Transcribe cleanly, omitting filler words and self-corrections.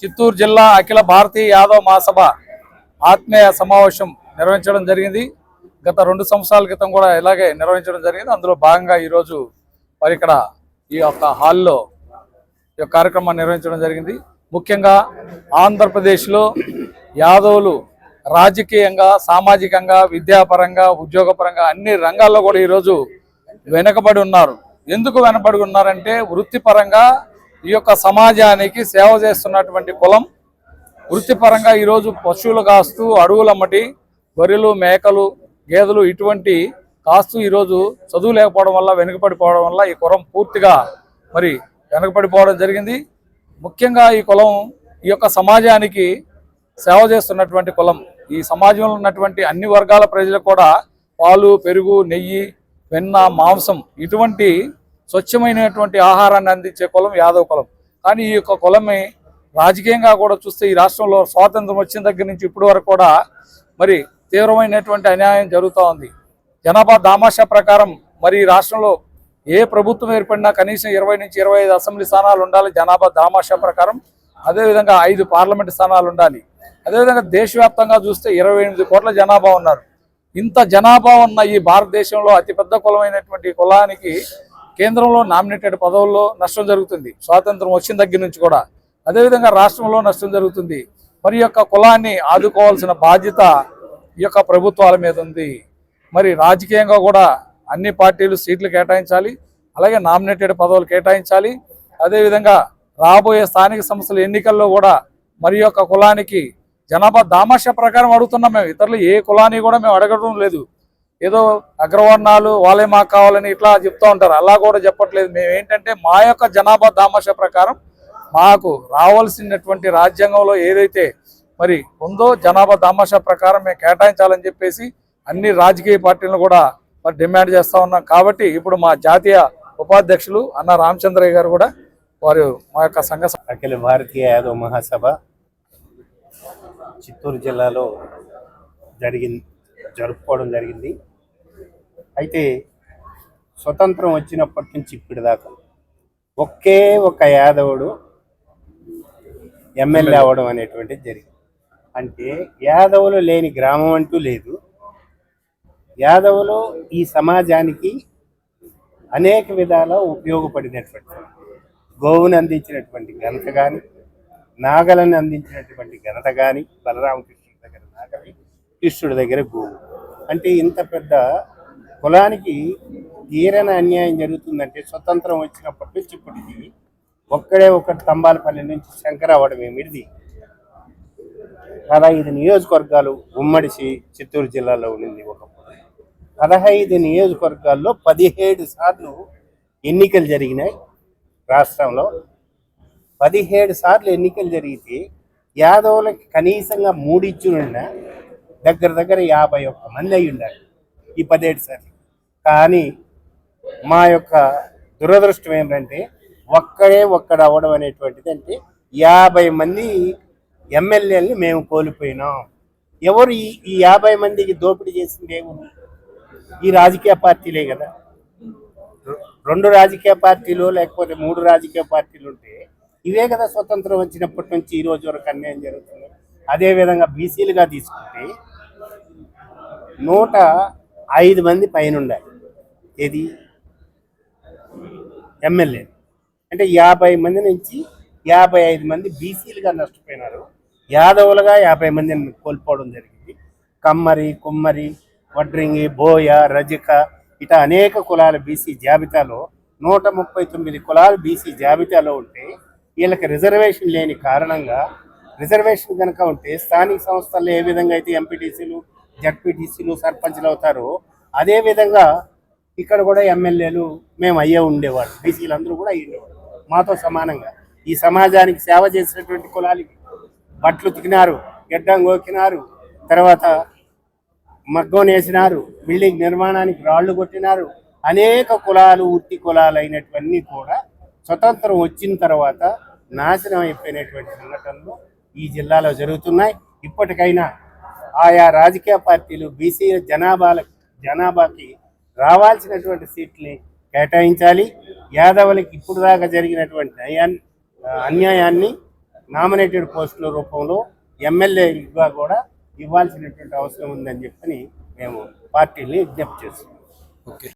చిత్తూరు జిల్లా అఖిల భారతీయ యాదవ మహాసభ ఆత్మీయ సమావేశం నిర్వహించడం జరిగింది. గత 2 సంవత్సరాల క్రితం కూడా ఇలాగే నిర్వహించడం జరిగింది. అందులో భాగంగా ఈరోజు మరి ఇక్కడ ఈ యొక్క హాల్లో ఈ కార్యక్రమాన్ని నిర్వహించడం జరిగింది. ముఖ్యంగా ఆంధ్రప్రదేశ్లో యాదవులు రాజకీయంగా, సామాజికంగా, విద్యాపరంగా, ఉద్యోగపరంగా అన్ని రంగాల్లో కూడా ఈరోజు వెనుకబడి ఉన్నారు. ఎందుకు వెనకబడి ఉన్నారంటే వృత్తిపరంగా ఈ యొక్క సమాజానికి సేవ చేస్తున్నటువంటి కులం. వృత్తిపరంగా ఈరోజు పశువులు కాస్తూ అడవులమ్మటి గొర్రెలు, మేకలు, గేదెలు ఇటువంటి కాస్తూ ఈరోజు చదువు లేకపోవడం వల్ల, వెనుకబడిపోవడం వల్ల ఈ కులం పూర్తిగా మరి వెనుకబడిపోవడం జరిగింది. ముఖ్యంగా ఈ కులం ఈ యొక్క సమాజానికి సేవ చేస్తున్నటువంటి కులం. ఈ సమాజంలో ఉన్నటువంటి అన్ని వర్గాల ప్రజలకు కూడా పాలు, పెరుగు, నెయ్యి, వెన్న, మాంసం ఇటువంటి స్వచ్ఛమైనటువంటి ఆహారాన్ని అందించే కులం యాదవ కులం. కానీ ఈ యొక్క కులమే రాజకీయంగా కూడా చూస్తే ఈ రాష్ట్రంలో స్వాతంత్రం వచ్చిన దగ్గర నుంచి ఇప్పటి వరకు కూడా మరి తీవ్రమైనటువంటి అన్యాయం జరుగుతూ ఉంది. జనాభా దామాషా ప్రకారం మరి ఈ రాష్ట్రంలో ఏ ప్రభుత్వం ఏర్పడినా కనీసం 20 నుంచి 25 అసెంబ్లీ స్థానాలు ఉండాలి జనాభా దామాషా ప్రకారం. అదేవిధంగా 5 పార్లమెంటు స్థానాలు ఉండాలి. అదేవిధంగా దేశవ్యాప్తంగా చూస్తే 28 కోట్ల జనాభా ఉన్నారు. ఇంత జనాభా ఉన్న ఈ భారతదేశంలో అతిపెద్ద కులమైనటువంటి కులానికి కేంద్రంలో నామినేటెడ్ పదవుల్లో నష్టం జరుగుతుంది. స్వాతంత్రం వచ్చిన దగ్గర నుంచి కూడా అదేవిధంగా రాష్ట్రంలో నష్టం జరుగుతుంది. మరి యొక్క కులాన్ని ఆదుకోవాల్సిన బాధ్యత ఈ యొక్క ప్రభుత్వాల మీద ఉంది. మరి రాజకీయంగా కూడా అన్ని పార్టీలు సీట్లు కేటాయించాలి, అలాగే నామినేటెడ్ పదవులు కేటాయించాలి. అదేవిధంగా రాబోయే స్థానిక సంస్థల ఎన్నికల్లో కూడా మరి యొక్క కులానికి జనాభా దామాషా ప్రకారం అడుగుతున్నాం. మేము ఇతరులు ఏ కులాన్ని కూడా మేము అడగడం లేదు. ఏదో అగ్రవర్ణాలు వాళ్ళే మాకు కావాలని ఇట్లా చెప్తూ ఉంటారు, అలా కూడా చెప్పట్లేదు. మేము ఏంటంటే మా యొక్క జనాభా దామాషా ప్రకారం మాకు రావాల్సినటువంటి రాజ్యాంగంలో ఏదైతే మరి ఉందో జనాభా దామాషా ప్రకారం మేము కేటాయించాలని చెప్పేసి అన్ని రాజకీయ పార్టీలను కూడా మరి డిమాండ్ చేస్తూ ఉన్నాం. కాబట్టి ఇప్పుడు మా జాతీయ ఉపాధ్యక్షులు అన్న రామచంద్రయ్య గారు కూడా వారు మా యొక్క సంఘ అఖిల భారతీయ యాదవ మహాసభ చిత్తూరు జిల్లాలో జరుపుకోవడం జరిగింది. అయితే స్వతంత్రం వచ్చినప్పటి నుంచి ఇప్పటిదాకా ఒకే ఒక యాదవుడు ఎమ్మెల్యే అవ్వడం అనేటువంటిది జరిగింది. అంటే యాదవులు లేని గ్రామం అంటూ లేదు. యాదవులు ఈ సమాజానికి అనేక విధాల ఉపయోగపడినటువంటి, గోవుని అందించినటువంటి ఘనత కానీ, నాగలను అందించినటువంటి ఘనత కానీ, బలరామకృష్ణుడి దగ్గర నాగలి, కృష్ణుడి దగ్గర గోవు. అంటే ఇంత పెద్ద కులానికి తీరని అన్యాయం జరుగుతుందంటే స్వతంత్రం వచ్చినప్పటి నుంచి ఇప్పటికి ఒక్కడే ఒక తంబాలపల్లి నుంచి శంకర అవ్వడం ఏమిటిది. 15 నియోజకవర్గాలు ఉమ్మడి చిత్తూరు జిల్లాలో ఉండింది. ఒకప్పుడు 15 నియోజకవర్గాల్లో 17 సార్లు ఎన్నికలు జరిగినాయి. రాష్ట్రంలో 17 సార్లు ఎన్నికలు జరిగితే యాదవులకి కనీసంగా 3 ఇచ్చునున్నా దగ్గర 51 మంది అయి ఉండాలి ఈ 17 సార్లు. కానీ మా యొక్క దురదృష్టం ఏమిటంటే ఒక్కడు అవ్వడం అనేటువంటిది. అంటే 50 మంది ఎమ్మెల్యేలని మేము కోల్పోయినాం. ఎవరు ఈ 50 మందికి దోపిడీ చేసింది ఏముంది? ఈ రాజకీయ పార్టీలే కదా. 2 రాజకీయ పార్టీలు లేకపోతే 3 రాజకీయ పార్టీలు ఉంటే ఇవే కదా స్వతంత్రం వచ్చినప్పటి నుంచి ఈ రోజు వరకు అన్యాయం జరుగుతుంది. అదేవిధంగా బీసీలుగా తీసుకుంటే 105 మంది పైన ఉండాలి ఏది ఎమ్మెల్యే. అంటే 50 మంది నుంచి 55 మంది బీసీలుగా నష్టపోయినారు. యాదవులుగా 50 మందిని కోల్పోవడం జరిగింది. కమ్మరి, కుమ్మరి, వడ్రింగి, బోయ, రజక ఇట్లా అనేక కులాల బీసీ జాబితాలో 139 కులాలు బీసీ జాబితాలో ఉంటే వీళ్ళకి రిజర్వేషన్ లేని కారణంగా, రిజర్వేషన్ కనుక ఉంటే స్థానిక సంస్థల్లో ఏ విధంగా అయితే ఎంపీటీసీలు, జడ్పీటీసీలు, సర్పంచ్లు అవుతారో అదేవిధంగా ఇక్కడ కూడా ఎమ్మెల్యేలు మేము అయ్యే ఉండేవాళ్ళు. బీసీలందరూ కూడా అయ్యేవాళ్ళు మాతో సమానంగా. ఈ సమాజానికి సేవ చేసినటువంటి కులాలకి బట్టలు తికినారు, గడ్డం గోకినారు, తర్వాత మగ్గం వేసినారు, బిల్డింగ్ నిర్మాణానికి రాళ్లు కొట్టినారు. అనేక కులాలు, వృత్తి కులాలు అయినటువన్నీ కూడా స్వతంత్రం వచ్చిన తర్వాత నాశనం అయిపోయినటువంటి సంఘటనలు ఈ జిల్లాలో జరుగుతున్నాయి. ఇప్పటికైనా ఆయా రాజకీయ పార్టీలు బీసీ జనాభాకి రావాల్సినటువంటి సీట్ని కేటాయించాలి. యాదవులకి ఇప్పుడు దాకా జరిగినటువంటి అన్యాయాన్ని నామినేటెడ్ పోస్టుల రూపంలో ఎమ్మెల్యేగా కూడా ఇవ్వాల్సినటువంటి అవసరం ఉందని చెప్పని మేము పార్టీని విజ్ఞప్తి చేస్తున్నాం. ఓకే.